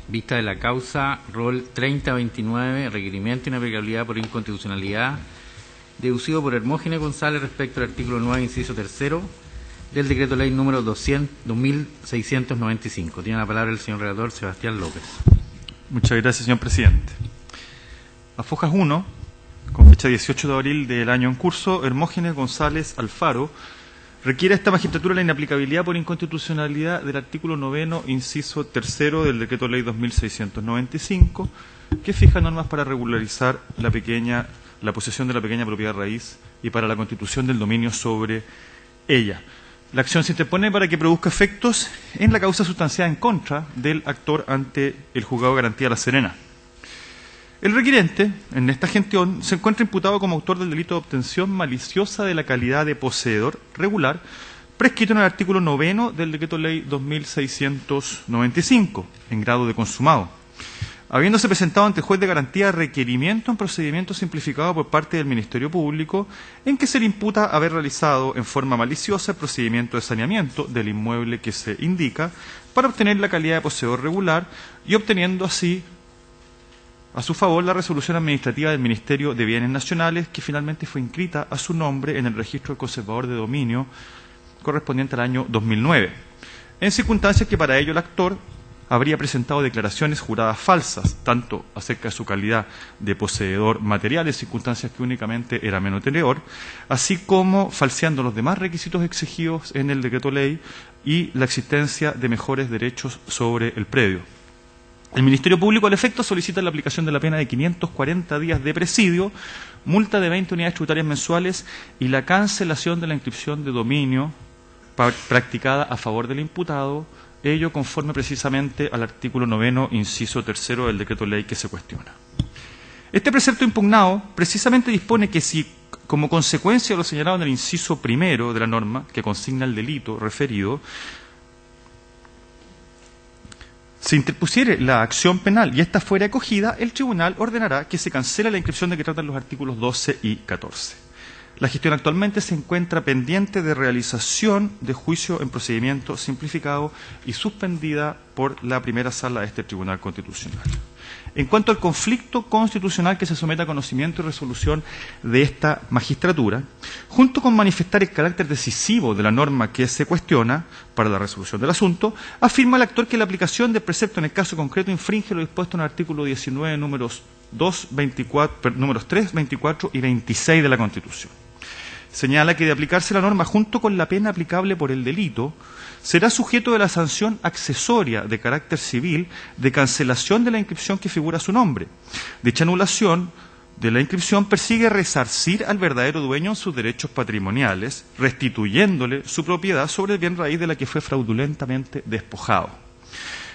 Vista de la causa, rol 3029, requerimiento de inaplicabilidad por inconstitucionalidad, deducido por Hermógenes González respecto al artículo 9, inciso 3 del decreto ley número 2695. Tiene la palabra el señor relator Sebastián López. Muchas gracias, señor presidente. A Fojas 1, con fecha 18 de abril del año en curso, Hermógenes González Alfaro requiere a esta magistratura la inaplicabilidad por inconstitucionalidad del artículo 9, inciso 3 del decreto ley 2695, que fija normas para regularizar la posesión de la pequeña propiedad raíz y para la constitución del dominio sobre ella. La acción se interpone para que produzca efectos en la causa sustanciada en contra del actor ante el Juzgado de Garantía La Serena. El requirente, en esta gestión, se encuentra imputado como autor del delito de obtención maliciosa de la calidad de poseedor regular, prescrito en el artículo 9 del decreto ley 2695, en grado de consumado, habiéndose presentado ante el juez de garantía requerimiento en procedimiento simplificado por parte del Ministerio Público, en que se le imputa haber realizado en forma maliciosa el procedimiento de saneamiento del inmueble que se indica para obtener la calidad de poseedor regular y obteniendo así a su favor la resolución administrativa del Ministerio de Bienes Nacionales, que finalmente fue inscrita a su nombre en el registro del conservador de dominio correspondiente al año 2009, en circunstancias que para ello el actor habría presentado declaraciones juradas falsas, tanto acerca de su calidad de poseedor material, en circunstancias que únicamente era menor, así como falseando los demás requisitos exigidos en el decreto ley y la existencia de mejores derechos sobre el predio. El Ministerio Público, al efecto, solicita la aplicación de la pena de 540 días de presidio, multa de 20 unidades tributarias mensuales y la cancelación de la inscripción de dominio practicada a favor del imputado, ello conforme precisamente al artículo 9, inciso 3 del decreto ley que se cuestiona. Este precepto impugnado precisamente dispone que si, como consecuencia de lo señalado en el inciso primero de la norma que consigna el delito referido, se interpusiere la acción penal y ésta fuera acogida, el tribunal ordenará que se cancele la inscripción de que tratan los artículos 12 y 14. La gestión actualmente se encuentra pendiente de realización de juicio en procedimiento simplificado y suspendida por la primera sala de este Tribunal Constitucional. En cuanto al conflicto constitucional que se somete a conocimiento y resolución de esta magistratura, junto con manifestar el carácter decisivo de la norma que se cuestiona para la resolución del asunto, afirma el actor que la aplicación del precepto en el caso concreto infringe lo dispuesto en el artículo 19, números 3, 24 y 26 de la Constitución. Señala que de aplicarse la norma junto con la pena aplicable por el delito, será sujeto de la sanción accesoria de carácter civil de cancelación de la inscripción que figura su nombre. Dicha anulación de la inscripción persigue resarcir al verdadero dueño sus derechos patrimoniales, restituyéndole su propiedad sobre el bien raíz de la que fue fraudulentamente despojado.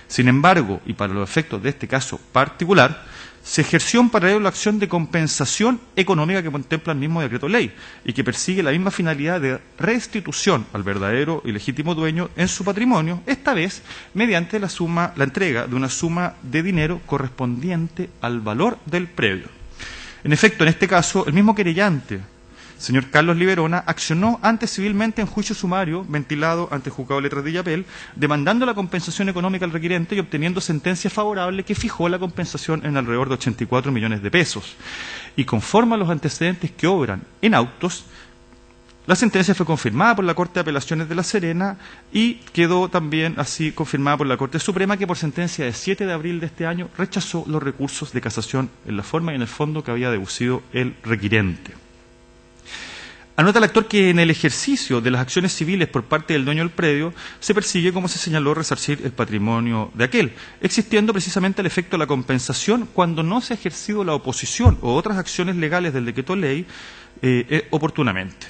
Sin embargo, y para los efectos de este caso particular, se ejerció en paralelo la acción de compensación económica que contempla el mismo decreto ley y que persigue la misma finalidad de restitución al verdadero y legítimo dueño en su patrimonio, esta vez mediante la entrega de una suma de dinero correspondiente al valor del predio. En efecto, en este caso, el mismo querellante, señor Carlos Liberona, accionó antes civilmente en juicio sumario, ventilado ante el Juzgado de Letras de Illapel, demandando la compensación económica al requirente y obteniendo sentencia favorable que fijó la compensación en alrededor de 84 millones de pesos. Y conforme a los antecedentes que obran en autos, la sentencia fue confirmada por la Corte de Apelaciones de La Serena y quedó también así confirmada por la Corte Suprema, que por sentencia de 7 de abril de este año rechazó los recursos de casación en la forma y en el fondo que había deducido el requirente. Anota el actor que en el ejercicio de las acciones civiles por parte del dueño del predio se persigue, como se señaló, resarcir el patrimonio de aquel, existiendo precisamente el efecto de la compensación cuando no se ha ejercido la oposición o otras acciones legales del decreto ley oportunamente.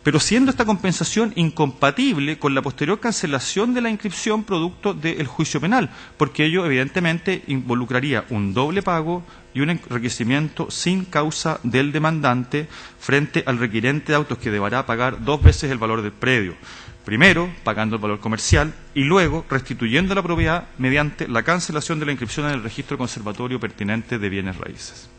Pero siendo esta compensación incompatible con la posterior cancelación de la inscripción producto del juicio penal, porque ello evidentemente involucraría un doble pago y un enriquecimiento sin causa del demandante frente al requirente de autos, que deberá pagar 2 veces el valor del predio. Primero, pagando el valor comercial y luego restituyendo la propiedad mediante la cancelación de la inscripción en el registro conservatorio pertinente de bienes raíces.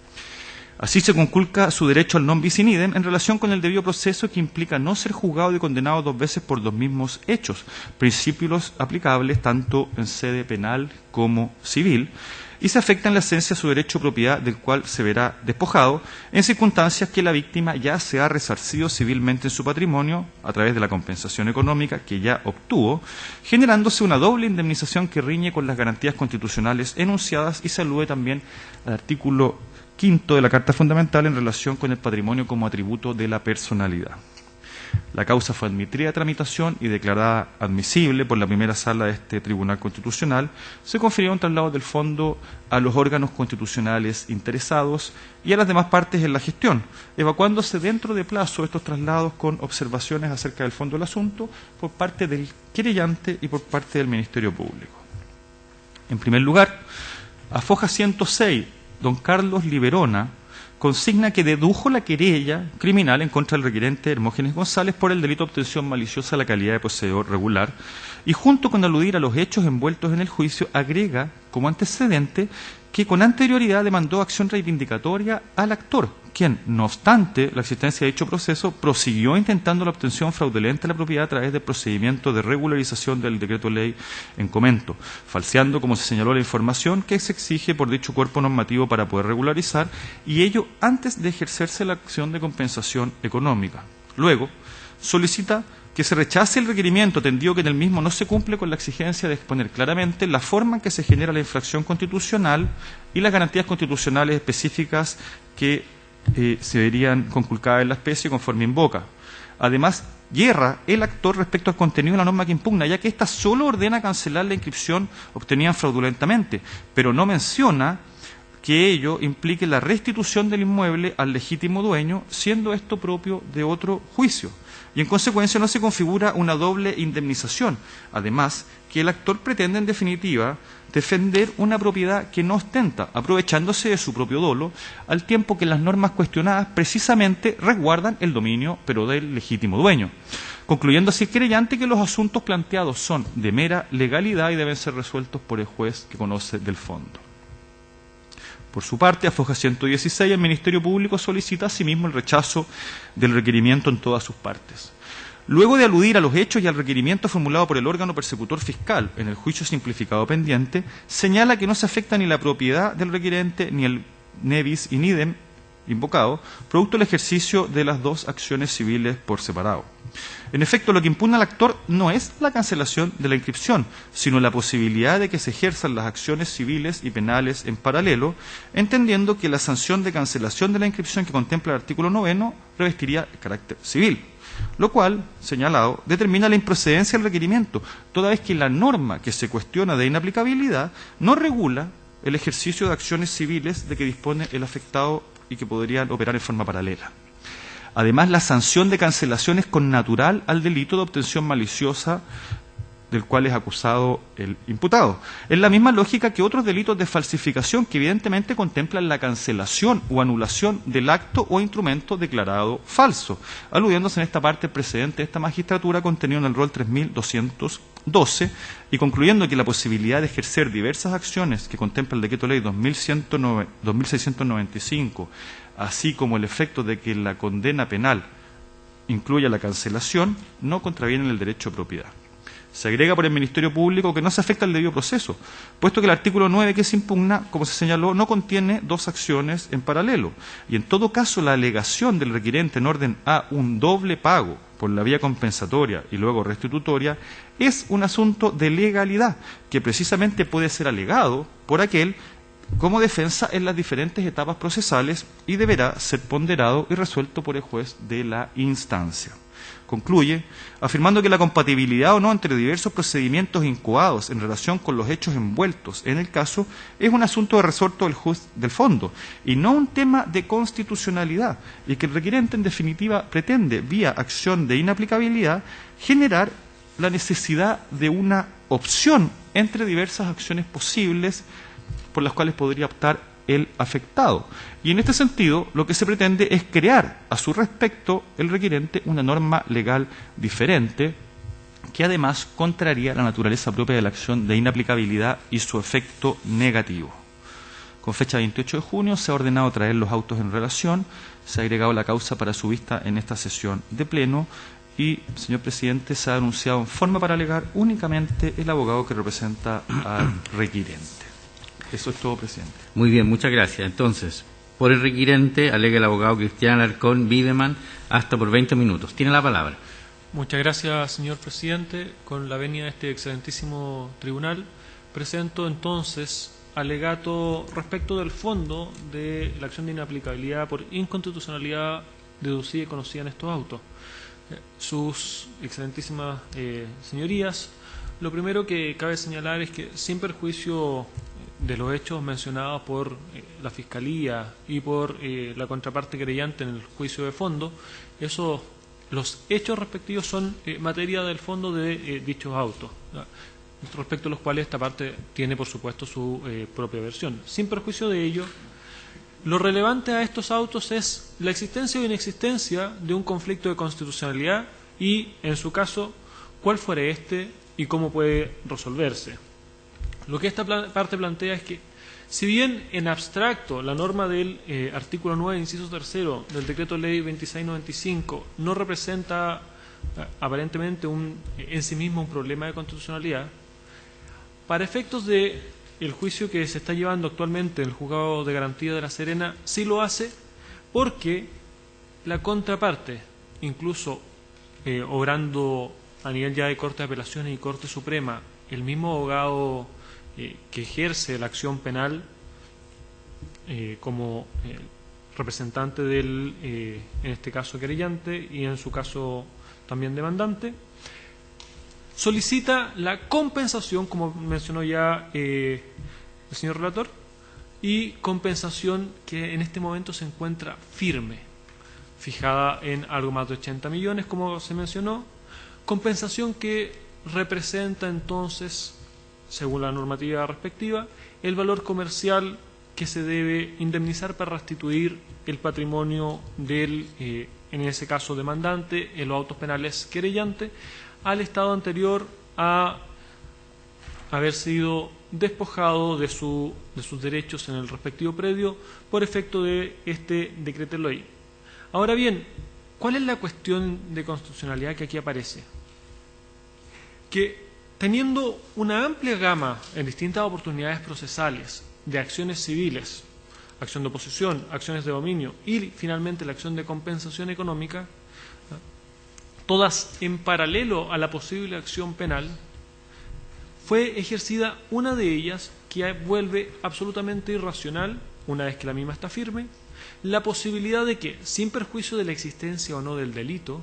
Así se conculca su derecho al non bis in idem en relación con el debido proceso, que implica no ser juzgado y condenado dos veces por los mismos hechos, principios aplicables tanto en sede penal como civil, y se afecta en la esencia su derecho a propiedad, del cual se verá despojado en circunstancias que la víctima ya se ha resarcido civilmente en su patrimonio a través de la compensación económica que ya obtuvo, generándose una doble indemnización que riñe con las garantías constitucionales enunciadas y se alude también al artículo 5 de la Carta Fundamental en relación con el patrimonio como atributo de la personalidad. La causa fue admitida a tramitación y declarada admisible por la primera sala de este Tribunal Constitucional. Se confirieron traslados del fondo a los órganos constitucionales interesados y a las demás partes en la gestión, evacuándose dentro de plazo estos traslados con observaciones acerca del fondo del asunto por parte del querellante y por parte del Ministerio Público. En primer lugar, a foja 106, don Carlos Liberona consigna que dedujo la querella criminal en contra del requerente Hermógenes González por el delito de obtención maliciosa de la calidad de poseedor regular, y junto con aludir a los hechos envueltos en el juicio, agrega como antecedente que con anterioridad demandó acción reivindicatoria al actor, quien, no obstante la existencia de dicho proceso, prosiguió intentando la obtención fraudulenta de la propiedad a través del procedimiento de regularización del decreto ley en comento, falseando, como se señaló, la información que se exige por dicho cuerpo normativo para poder regularizar, y ello antes de ejercerse la acción de compensación económica. Luego, solicita que se rechace el requerimiento, atendido que en el mismo no se cumple con la exigencia de exponer claramente la forma en que se genera la infracción constitucional y las garantías constitucionales específicas que se verían conculcadas en la especie conforme invoca. Además, yerra el actor respecto al contenido de la norma que impugna, ya que ésta solo ordena cancelar la inscripción obtenida fraudulentamente, pero no menciona que ello implique la restitución del inmueble al legítimo dueño, siendo esto propio de otro juicio. Y en consecuencia no se configura una doble indemnización. Además, que el actor pretende, en definitiva, defender una propiedad que no ostenta, aprovechándose de su propio dolo, al tiempo que las normas cuestionadas precisamente resguardan el dominio, pero del legítimo dueño. Concluyendo así el querellante que los asuntos planteados son de mera legalidad y deben ser resueltos por el juez que conoce del fondo. Por su parte, a foja 116, el Ministerio Público solicita asimismo el rechazo del requerimiento en todas sus partes. Luego de aludir a los hechos y al requerimiento formulado por el órgano persecutor fiscal en el juicio simplificado pendiente, señala que no se afecta ni la propiedad del requerente ni el ne bis in idem invocado, producto del ejercicio de las dos acciones civiles por separado. En efecto, lo que impugna al actor no es la cancelación de la inscripción, sino la posibilidad de que se ejerzan las acciones civiles y penales en paralelo, entendiendo que la sanción de cancelación de la inscripción que contempla el artículo 9 revestiría el carácter civil, lo cual, señalado, determina la improcedencia del requerimiento, toda vez que la norma que se cuestiona de inaplicabilidad no regula el ejercicio de acciones civiles de que dispone el afectado y que podrían operar en forma paralela. Además, la sanción de cancelación es connatural al delito de obtención maliciosa del cual es acusado el imputado. Es la misma lógica que otros delitos de falsificación que evidentemente contemplan la cancelación o anulación del acto o instrumento declarado falso, aludiéndose en esta parte el precedente de esta magistratura contenido en el rol 3212 y concluyendo que la posibilidad de ejercer diversas acciones que contempla el decreto ley 2695, así como el efecto de que la condena penal incluya la cancelación, no contravienen el derecho a propiedad. Se agrega por el Ministerio Público que no se afecta el debido proceso, puesto que el artículo 9 que se impugna, como se señaló, no contiene dos acciones en paralelo, y en todo caso la alegación del requerente en orden a un doble pago por la vía compensatoria y luego restitutoria es un asunto de legalidad que precisamente puede ser alegado por aquel como defensa en las diferentes etapas procesales y deberá ser ponderado y resuelto por el juez de la instancia. Concluye afirmando que la compatibilidad o no entre diversos procedimientos incoados en relación con los hechos envueltos en el caso es un asunto de resorto del juez del fondo y no un tema de constitucionalidad, y que el requerente en definitiva pretende, vía acción de inaplicabilidad, generar la necesidad de una opción entre diversas acciones posibles por las cuales podría optar el afectado. Y en este sentido, lo que se pretende es crear a su respecto el requerente una norma legal diferente que además contraría la naturaleza propia de la acción de inaplicabilidad y su efecto negativo. Con fecha 28 de junio se ha ordenado traer los autos en relación, se ha agregado la causa para su vista en esta sesión de pleno y, señor presidente, se ha anunciado en forma para alegar únicamente el abogado que representa al requirente. Eso es todo, presidente. Muy bien, muchas gracias. Entonces, por el requirente, alega el abogado Cristian Alarcón Wiedemann, hasta por 20 minutos. Tiene la palabra. Muchas gracias, señor presidente. Con la venia de este excelentísimo tribunal, presento entonces alegato respecto del fondo de la acción de inaplicabilidad por inconstitucionalidad deducida y conocida en estos autos. Sus excelentísimas señorías, lo primero que cabe señalar es que, sin perjuicio de los hechos mencionados por la Fiscalía y por la contraparte querellante en el juicio de fondo, los hechos respectivos son materia del fondo de dichos autos, respecto a los cuales esta parte tiene, por supuesto, su propia versión. Sin perjuicio de ello, lo relevante a estos autos es la existencia o inexistencia de un conflicto de constitucionalidad y, en su caso, cuál fuere este y cómo puede resolverse. Lo que esta parte plantea es que, si bien en abstracto la norma del artículo 9, inciso 3 del Decreto Ley 2695 no representa aparentemente en sí mismo un problema de constitucionalidad, para efectos de el juicio que se está llevando actualmente en el Juzgado de Garantía de La Serena, sí lo hace porque la contraparte, incluso obrando a nivel ya de Corte de Apelaciones y Corte Suprema, el mismo abogado que ejerce la acción penal como representante del, en este caso, querellante y en su caso también demandante, solicita la compensación, como mencionó ya el señor relator, y compensación que en este momento se encuentra firme, fijada en algo más de 80 millones, como se mencionó, compensación que representa entonces, según la normativa respectiva, el valor comercial que se debe indemnizar para restituir el patrimonio del, en ese caso, demandante, en los autos penales querellante, al estado anterior a haber sido despojado de sus derechos en el respectivo predio por efecto de este decreto de ley. Ahora bien, ¿cuál es la cuestión de constitucionalidad que aquí aparece? Que teniendo una amplia gama en distintas oportunidades procesales de acciones civiles, acción de oposición, acciones de dominio y finalmente la acción de compensación económica, todas en paralelo a la posible acción penal, fue ejercida una de ellas que vuelve absolutamente irracional, una vez que la misma está firme, la posibilidad de que, sin perjuicio de la existencia o no del delito,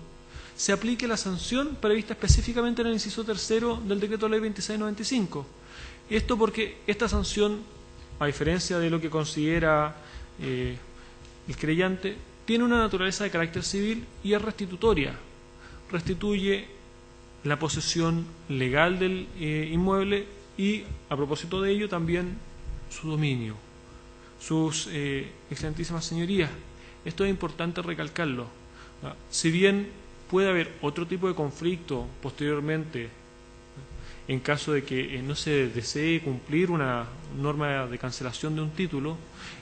se aplique la sanción prevista específicamente en el inciso 3 del Decreto Ley 2695. Esto porque esta sanción, a diferencia de lo que considera el creyente, tiene una naturaleza de carácter civil y es restitutoria. Restituye la posesión legal del inmueble y, a propósito de ello, también su dominio. Sus excelentísimas señorías, esto es importante recalcarlo. Si bien puede haber otro tipo de conflicto posteriormente, en caso de que no se desee cumplir una norma de cancelación de un título,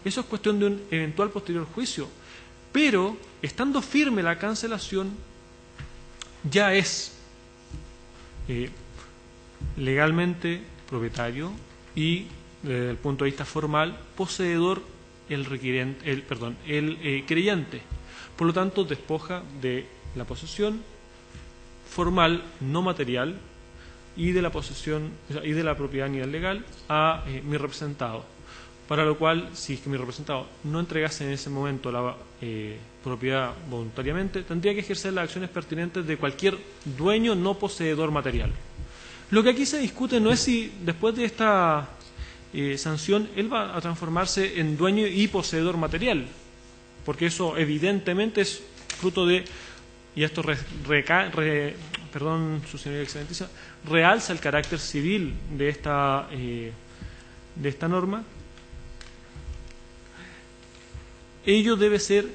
eso es cuestión de un eventual posterior juicio. Pero, estando firme la cancelación, ya es legalmente propietario y, desde el punto de vista formal, poseedor el creyente. Por lo tanto, despoja de la posesión formal, no material, y de la posesión y de la propiedad a nivel legal a mi representado. Para lo cual, si es que mi representado no entregase en ese momento la propiedad voluntariamente, tendría que ejercer las acciones pertinentes de cualquier dueño no poseedor material. Lo que aquí se discute no es si después de esta sanción él va a transformarse en dueño y poseedor material, porque eso evidentemente es fruto de, y esto perdón, su señoría excelentísima, realza el carácter civil de esta norma. Ello debe ser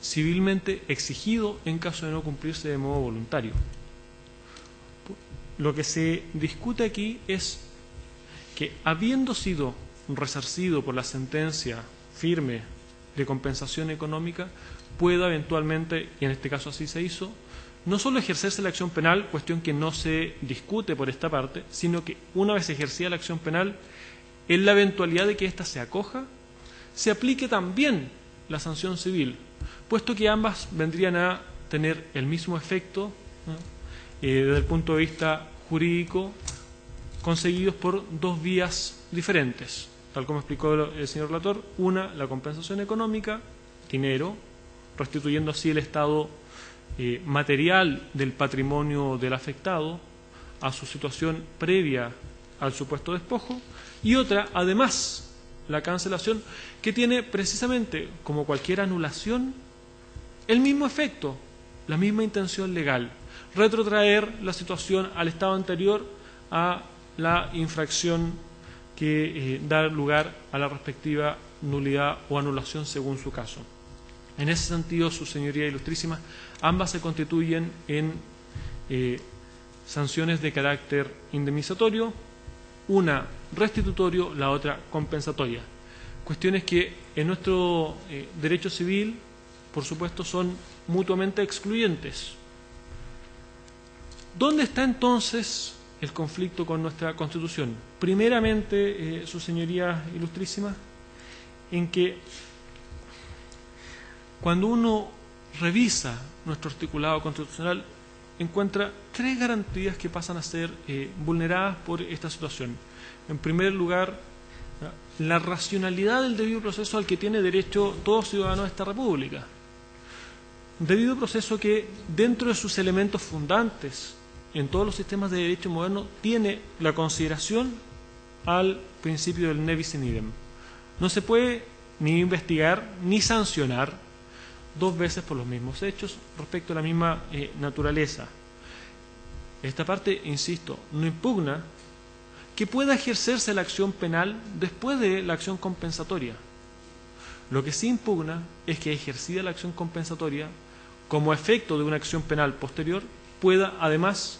civilmente exigido en caso de no cumplirse de modo voluntario. Lo que se discute aquí es que, habiendo sido resarcido por la sentencia firme de compensación económica pueda eventualmente, y en este caso así se hizo, no solo ejercerse la acción penal, cuestión que no se discute por esta parte, sino que una vez ejercida la acción penal, en la eventualidad de que ésta se acoja, se aplique también la sanción civil, puesto que ambas vendrían a tener el mismo efecto, ¿no? Desde el punto de vista jurídico, conseguidos por dos vías diferentes, tal como explicó el señor relator. Una, la compensación económica, dinero, restituyendo así el estado material del patrimonio del afectado a su situación previa al supuesto despojo, y otra, además, la cancelación, que tiene precisamente, como cualquier anulación, el mismo efecto, la misma intención legal, retrotraer la situación al estado anterior a la infracción que da lugar a la respectiva nulidad o anulación según su caso. En ese sentido, su señoría ilustrísima, ambas se constituyen en sanciones de carácter indemnizatorio, una restitutorio, la otra compensatoria. Cuestiones que en nuestro derecho civil, por supuesto, son mutuamente excluyentes. ¿Dónde está entonces el conflicto con nuestra Constitución? Primeramente, su señoría ilustrísima, en que cuando uno revisa nuestro articulado constitucional, encuentra tres garantías que pasan a ser vulneradas por esta situación. En primer lugar, la racionalidad del debido proceso al que tiene derecho todo ciudadano de esta República. Debido proceso que, dentro de sus elementos fundantes en todos los sistemas de derecho moderno, tiene la consideración al principio del ne bis in idem. No se puede ni investigar ni sancionar dos veces por los mismos hechos respecto a la misma naturaleza. Esta parte, insisto, no impugna que pueda ejercerse la acción penal después de la acción compensatoria. Lo que sí impugna es que, ejercida la acción compensatoria, como efecto de una acción penal posterior, pueda además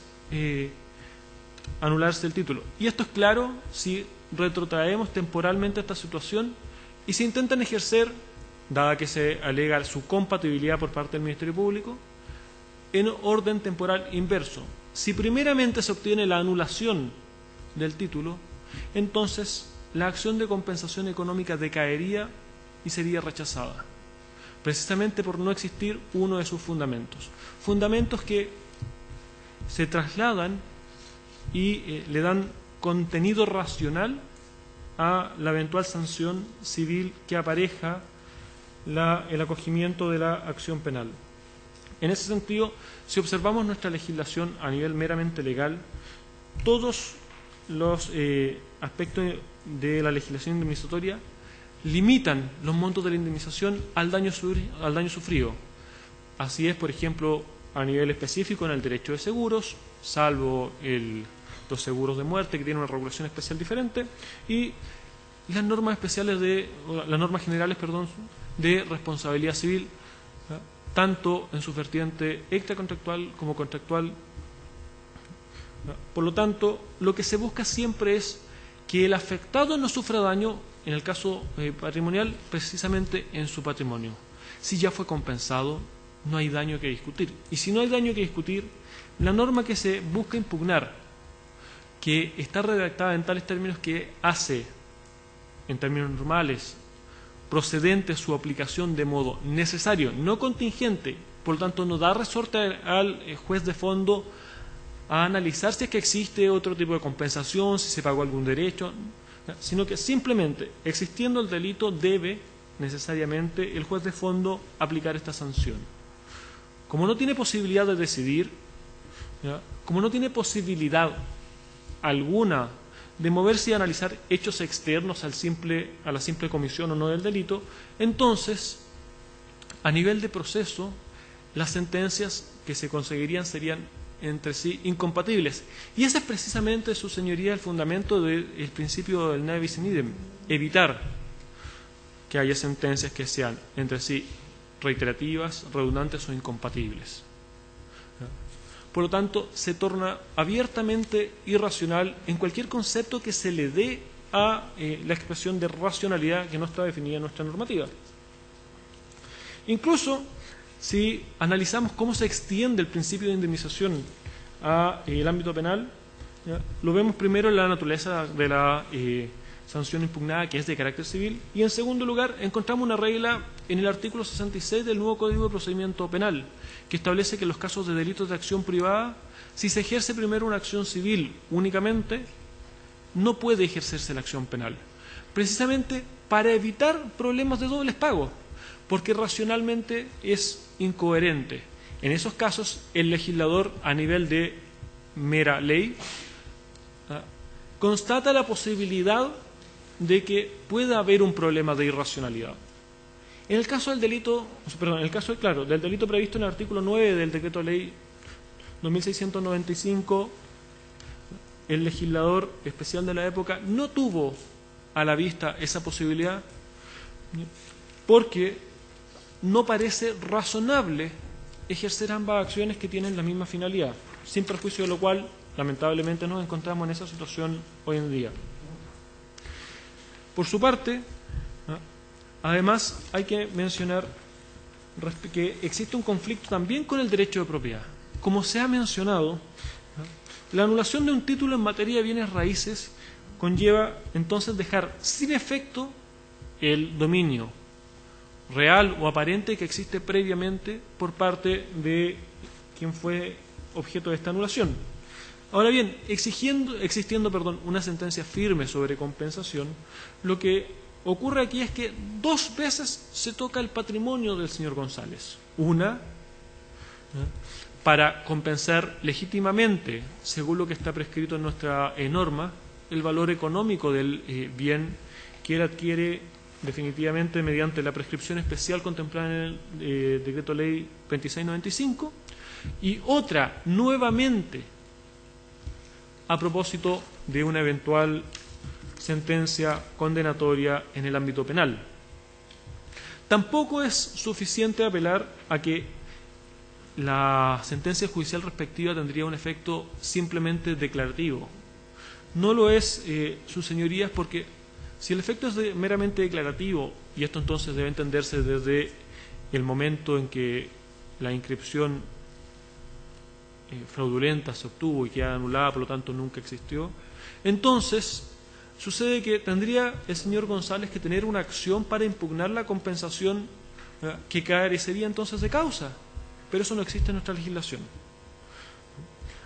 anularse el título. Y esto es claro si retrotraemos temporalmente esta situación y se intentan ejercer, dada que se alega su compatibilidad por parte del Ministerio Público, en orden temporal inverso. Si primeramente se obtiene la anulación del título, entonces la acción de compensación económica decaería y sería rechazada, precisamente por no existir uno de sus fundamentos. Fundamentos que se trasladan y le dan contenido racional a la eventual sanción civil que apareja el acogimiento de la acción penal. En ese sentido, si observamos nuestra legislación a nivel meramente legal, todos los aspectos de la legislación indemnizatoria limitan los montos de la indemnización al daño sufrido. Así es, por ejemplo, a nivel específico en el derecho de seguros, salvo los seguros de muerte, que tienen una regulación especial diferente, y las normas generales de responsabilidad civil, tanto en su vertiente extracontractual como contractual. Por lo tanto, lo que se busca siempre es que el afectado no sufra daño, en el caso patrimonial, precisamente en su patrimonio. Si ya fue compensado, no hay daño que discutir. Y si no hay daño que discutir, la norma que se busca impugnar, que está redactada en tales términos que hace, en términos normales, procedente su aplicación de modo necesario, no contingente, por lo tanto no da resorte al juez de fondo a analizar si es que existe otro tipo de compensación, si se pagó algún derecho, sino que simplemente, existiendo el delito, debe necesariamente el juez de fondo aplicar esta sanción. Como no tiene posibilidad de decidir, como no tiene posibilidad alguna de moverse y analizar hechos externos a la simple comisión o no del delito, entonces, a nivel de proceso, las sentencias que se conseguirían serían entre sí incompatibles. Y ese es precisamente, su señoría, el fundamento del principio del ne bis in idem: evitar que haya sentencias que sean entre sí reiterativas, redundantes o incompatibles. Por lo tanto, se torna abiertamente irracional en cualquier concepto que se le dé a la expresión de racionalidad que no está definida en nuestra normativa. Incluso, si analizamos cómo se extiende el principio de indemnización al ámbito penal, ¿ya? Lo vemos primero en la naturaleza de la sanción impugnada, que es de carácter civil, y en segundo lugar encontramos una regla en el artículo 66 del nuevo Código de Procedimiento Penal, que establece que en los casos de delitos de acción privada, si se ejerce primero una acción civil únicamente, no puede ejercerse la acción penal, precisamente para evitar problemas de dobles pagos, porque racionalmente es incoherente. En esos casos, el legislador, a nivel de mera ley, constata la posibilidad de que pueda haber un problema de irracionalidad. En el caso del delito, del delito previsto en el artículo 9 del Decreto Ley 2695, el legislador especial de la época no tuvo a la vista esa posibilidad porque no parece razonable ejercer ambas acciones que tienen la misma finalidad, sin perjuicio de lo cual, lamentablemente, nos encontramos en esa situación hoy en día. Por su parte, además, hay que mencionar que existe un conflicto también con el derecho de propiedad. Como se ha mencionado, la anulación de un título en materia de bienes raíces conlleva entonces dejar sin efecto el dominio real o aparente que existe previamente por parte de quien fue objeto de esta anulación. Ahora bien, existiendo una sentencia firme sobre compensación, lo que ocurre aquí es que dos veces se toca el patrimonio del señor González. Una, para compensar legítimamente, según lo que está prescrito en nuestra norma, el valor económico del bien que él adquiere definitivamente mediante la prescripción especial contemplada en el Decreto Ley 2695, y otra, nuevamente, a propósito de una eventual sentencia condenatoria en el ámbito penal. Tampoco es suficiente apelar a que la sentencia judicial respectiva tendría un efecto simplemente declarativo. No lo es, sus señorías, porque si el efecto es meramente declarativo, y esto entonces debe entenderse desde el momento en que la inscripción fraudulenta se obtuvo y queda anulada, por lo tanto nunca existió, entonces sucede que tendría el señor González que tener una acción para impugnar la compensación que carecería entonces de causa, pero eso no existe en nuestra legislación.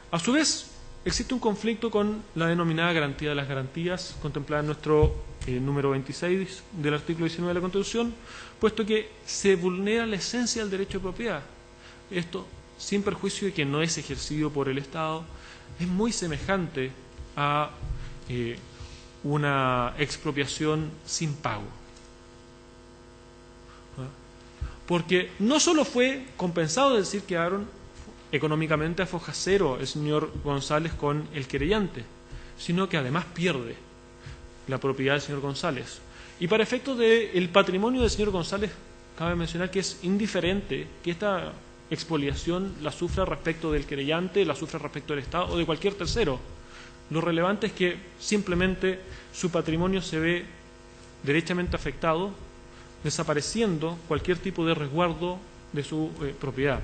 A su vez, existe un conflicto con la denominada garantía de las garantías, contemplada en nuestro número 26 del artículo 19 de la Constitución, puesto que se vulnera la esencia del derecho de propiedad. Esto, sin perjuicio de que no es ejercido por el Estado, es muy semejante a una expropiación sin pago. Porque no solo fue compensado, es decir, quedaron económicamente a foja cero el señor González con el querellante, sino que además pierde la propiedad del señor González. Y para efectos del patrimonio del señor González, cabe mencionar que es indiferente que esta expoliación la sufra respecto del querellante, la sufra respecto del Estado o de cualquier tercero. Lo relevante es que simplemente su patrimonio se ve derechamente afectado, desapareciendo cualquier tipo de resguardo de su propiedad.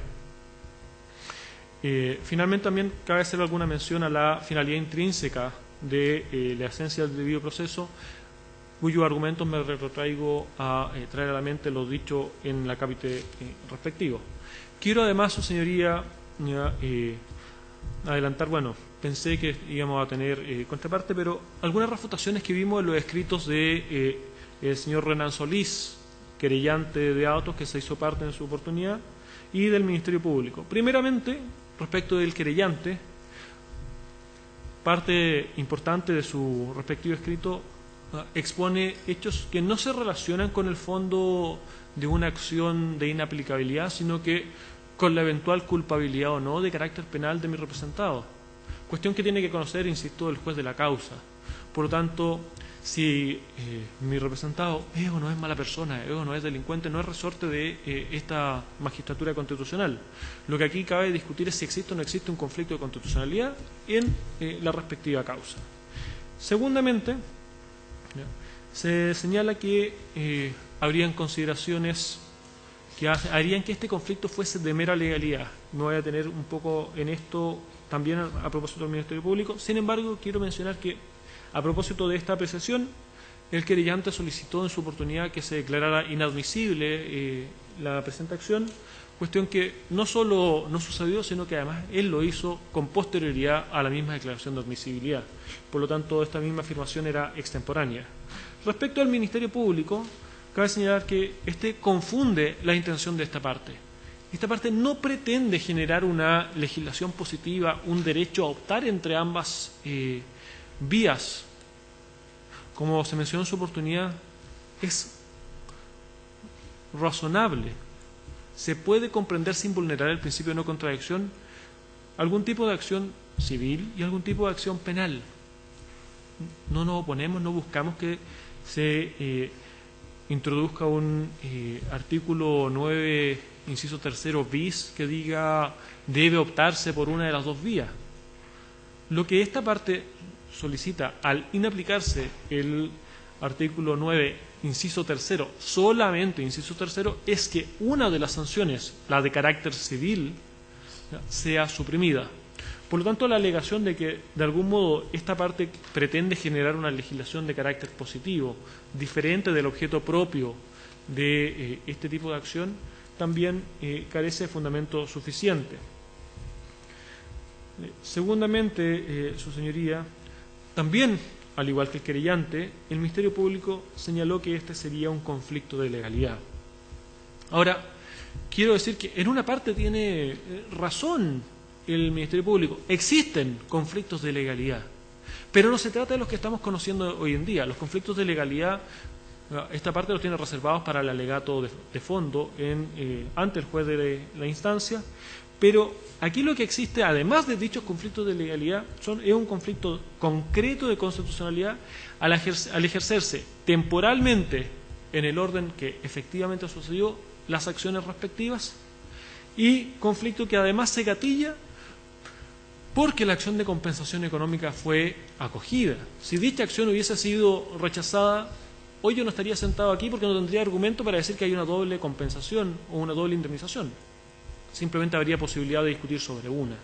Finalmente, también cabe hacer alguna mención a la finalidad intrínseca de la esencia del debido proceso, cuyos argumentos me retrotraigo a traer a la mente lo dicho en el capítulo respectivo. Quiero además, su señoría, adelantar, pensé que íbamos a tener contraparte, pero algunas refutaciones que vimos en los escritos de el señor Renan Solís, querellante de autos, que se hizo parte en su oportunidad, y del Ministerio Público. Primeramente, respecto del querellante, parte importante de su respectivo escrito expone hechos que no se relacionan con el fondo de una acción de inaplicabilidad, sino que con la eventual culpabilidad o no de carácter penal de mi representado. Cuestión que tiene que conocer, insisto, el juez de la causa. Por lo tanto, si mi representado es o no es mala persona, es o no es delincuente, no es resorte de esta magistratura constitucional. Lo que aquí cabe discutir es si existe o no existe un conflicto de constitucionalidad en la respectiva causa. Segundamente, ¿Ya? Se señala que habrían consideraciones que harían que este conflicto fuese de mera legalidad. Me voy a detener un poco en esto también a propósito del Ministerio Público. Sin embargo, quiero mencionar que a propósito de esta apreciación, el querellante solicitó en su oportunidad que se declarara inadmisible la presente acción, cuestión que no solo no sucedió, sino que además él lo hizo con posterioridad a la misma declaración de admisibilidad. Por lo tanto, esta misma afirmación era extemporánea. Respecto al Ministerio Público, cabe señalar que este confunde la intención de esta parte. Esta parte no pretende generar una legislación positiva, un derecho a optar entre ambas vías. Como se mencionó en su oportunidad, es razonable. Se puede comprender sin vulnerar el principio de no contradicción algún tipo de acción civil y algún tipo de acción penal. No nos oponemos, no buscamos que se introduzca un artículo 9, inciso 3 bis, que diga debe optarse por una de las dos vías. Lo que esta parte solicita al inaplicarse el artículo 9, inciso 3, solamente inciso 3, es que una de las sanciones, la de carácter civil, sea suprimida. Por lo tanto, la alegación de que de algún modo esta parte pretende generar una legislación de carácter positivo, diferente del objeto propio de este tipo de acción, también carece de fundamento suficiente. Segundamente, su señoría, también, al igual que el querellante, el Ministerio Público señaló que este sería un conflicto de legalidad. Ahora, quiero decir que en una parte tiene razón el Ministerio Público. Existen conflictos de legalidad, pero no se trata de los que estamos conociendo hoy en día. Los conflictos de legalidad, esta parte los tiene reservados para el alegato de fondo ante el juez de la instancia, pero aquí lo que existe, además de dichos conflictos de legalidad, es un conflicto concreto de constitucionalidad al ejercerse temporalmente en el orden que efectivamente sucedió las acciones respectivas, y conflicto que además se gatilla porque la acción de compensación económica fue acogida. Si dicha acción hubiese sido rechazada, hoy yo no estaría sentado aquí porque no tendría argumento para decir que hay una doble compensación o una doble indemnización. Simplemente habría posibilidad de discutir sobre una.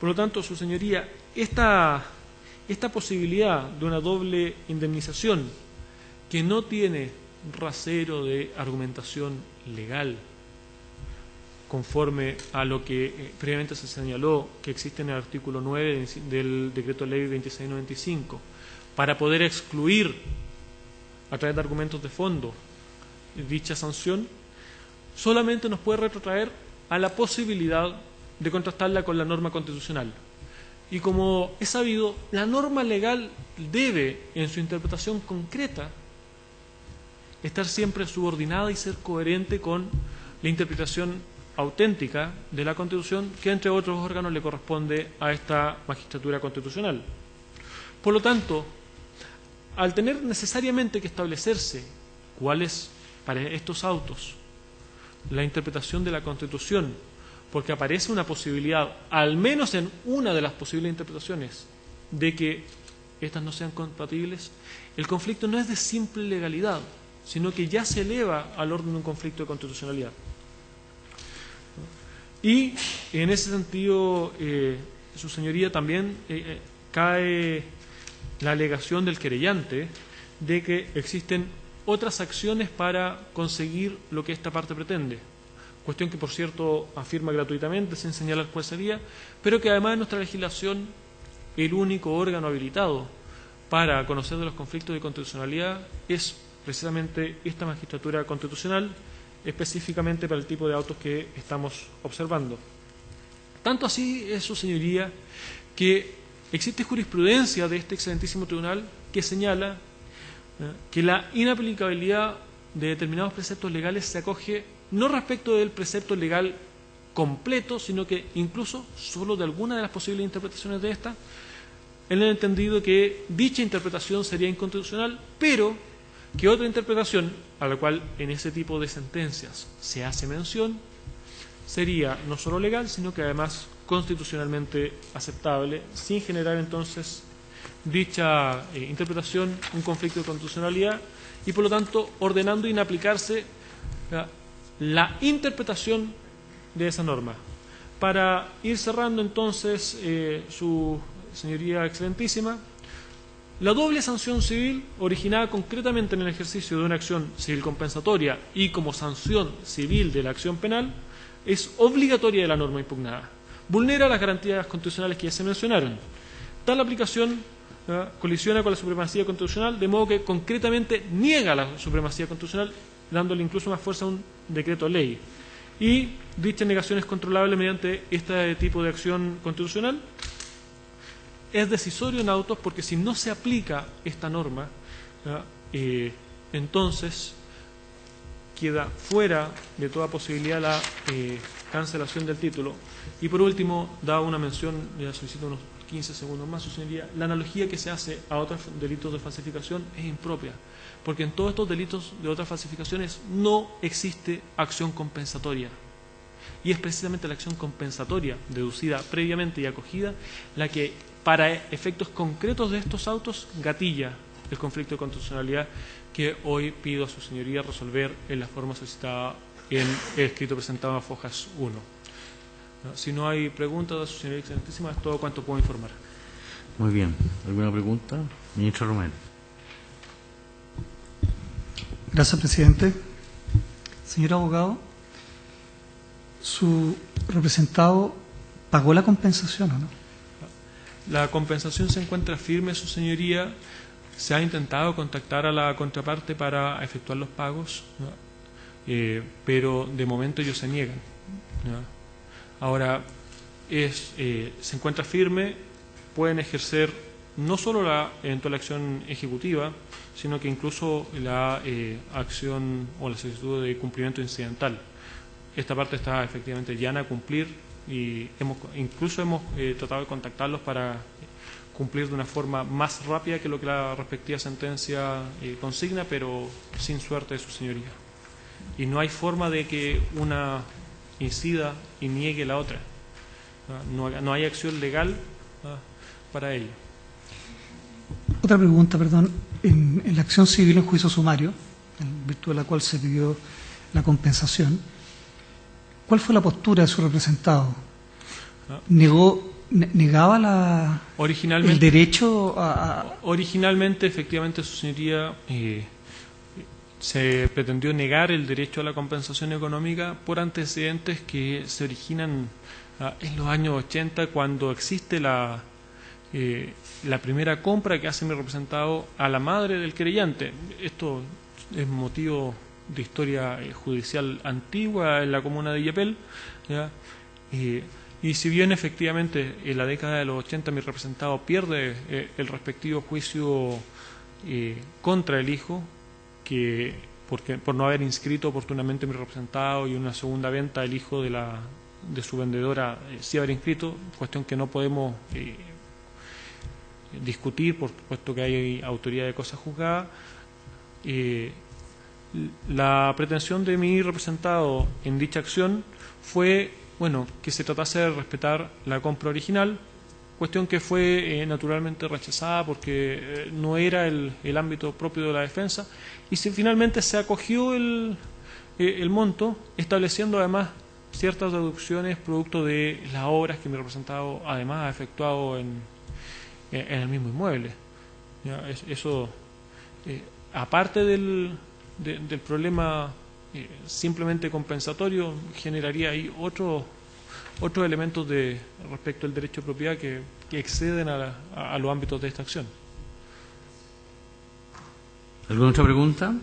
Por lo tanto, su señoría, esta posibilidad de una doble indemnización que no tiene rasero de argumentación legal, conforme a lo que previamente se señaló que existe en el artículo 9 del Decreto Ley 2695, para poder excluir a través de argumentos de fondo dicha sanción, solamente nos puede retrotraer a la posibilidad de contrastarla con la norma constitucional. Y como es sabido, la norma legal debe, en su interpretación concreta, estar siempre subordinada y ser coherente con la interpretación auténtica de la Constitución, que entre otros órganos le corresponde a esta magistratura constitucional. Por lo tanto, al tener necesariamente que establecerse cuál es para estos autos la interpretación de la Constitución, porque aparece una posibilidad, al menos en una de las posibles interpretaciones, de que estas no sean compatibles, el conflicto no es de simple legalidad, sino que ya se eleva al orden de un conflicto de constitucionalidad. Y en ese sentido, su señoría, también cae la alegación del querellante de que existen otras acciones para conseguir lo que esta parte pretende. Cuestión que, por cierto, afirma gratuitamente, sin señalar cuál sería, pero que además en nuestra legislación el único órgano habilitado para conocer de los conflictos de constitucionalidad es precisamente esta magistratura constitucional, específicamente para el tipo de autos que estamos observando. Tanto así es, su señoría, que existe jurisprudencia de este excelentísimo tribunal que señala que la inaplicabilidad de determinados preceptos legales se acoge no respecto del precepto legal completo, sino que incluso solo de alguna de las posibles interpretaciones de esta, en el entendido que dicha interpretación sería inconstitucional, pero que otra interpretación, a la cual en ese tipo de sentencias se hace mención, sería no solo legal, sino que además constitucionalmente aceptable, sin generar entonces dicha interpretación un conflicto de constitucionalidad y por lo tanto ordenando inaplicarse la interpretación de esa norma. Para ir cerrando entonces, su señoría excelentísima, la doble sanción civil, originada concretamente en el ejercicio de una acción civil compensatoria y como sanción civil de la acción penal, es obligatoria de la norma impugnada. Vulnera las garantías constitucionales que ya se mencionaron. Tal aplicación colisiona con la supremacía constitucional, de modo que concretamente niega la supremacía constitucional, dándole incluso más fuerza a un decreto ley. Y dicha negación es controlable mediante este tipo de acción constitucional. Es decisorio en autos porque si no se aplica esta norma, entonces queda fuera de toda posibilidad la cancelación del título. Y por último, da una mención, ya solicito unos 15 segundos más, su señoría, la analogía que se hace a otros delitos de falsificación es impropia, porque en todos estos delitos de otras falsificaciones no existe acción compensatoria. Y es precisamente la acción compensatoria, deducida previamente y acogida, la que, para efectos concretos de estos autos, gatilla el conflicto de constitucionalidad que hoy pido a su señoría resolver en la forma solicitada en el escrito presentado a Fojas 1. Si no hay preguntas, a su señoría excelentísima, es todo cuanto puedo informar. Muy bien. ¿Alguna pregunta? Ministro Romero. Gracias, presidente. Señor abogado, ¿su representado pagó la compensación o no? La compensación se encuentra firme, su señoría. Se ha intentado contactar a la contraparte para efectuar los pagos, pero de momento ellos se niegan. Ahora, se encuentra firme, pueden ejercer no solo la eventual acción ejecutiva, sino que incluso la acción o la solicitud de cumplimiento incidental. Esta parte está efectivamente llana a cumplir y incluso hemos tratado de contactarlos para cumplir de una forma más rápida que lo que la respectiva sentencia consigna, pero sin suerte de su señoría. Y no hay forma de que una incida y niegue la otra. No hay acción legal para ello. Otra pregunta, perdón. En la acción civil en juicio sumario, en virtud de la cual se pidió la compensación, ¿cuál fue la postura de su representado? ¿Negaba el derecho a...? Originalmente, efectivamente, su señoría se pretendió negar el derecho a la compensación económica por antecedentes que se originan en los años 80, cuando existe la primera compra que hace mi representado a la madre del querellante. Esto es motivo de historia judicial antigua en la comuna de Illapel, ¿ya? Y si bien efectivamente en la década de los 80 mi representado pierde el respectivo juicio contra el hijo, por no haber inscrito oportunamente mi representado, y una segunda venta el hijo de su vendedora sí haber inscrito, cuestión que no podemos discutir, puesto que hay autoridad de cosa juzgada. La pretensión de mi representado en dicha acción fue, que se tratase de respetar la compra original, cuestión que fue naturalmente rechazada porque no era el ámbito propio de la defensa, y finalmente se acogió el monto, estableciendo además ciertas deducciones producto de las obras que mi representado además ha efectuado en el mismo inmueble. Eso, aparte del problema simplemente compensatorio, generaría ahí otros elementos respecto al derecho de propiedad que exceden a los ámbitos de esta acción. ¿Alguna otra pregunta?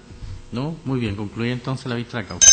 ¿No? Muy bien, concluye entonces la vista de la causa.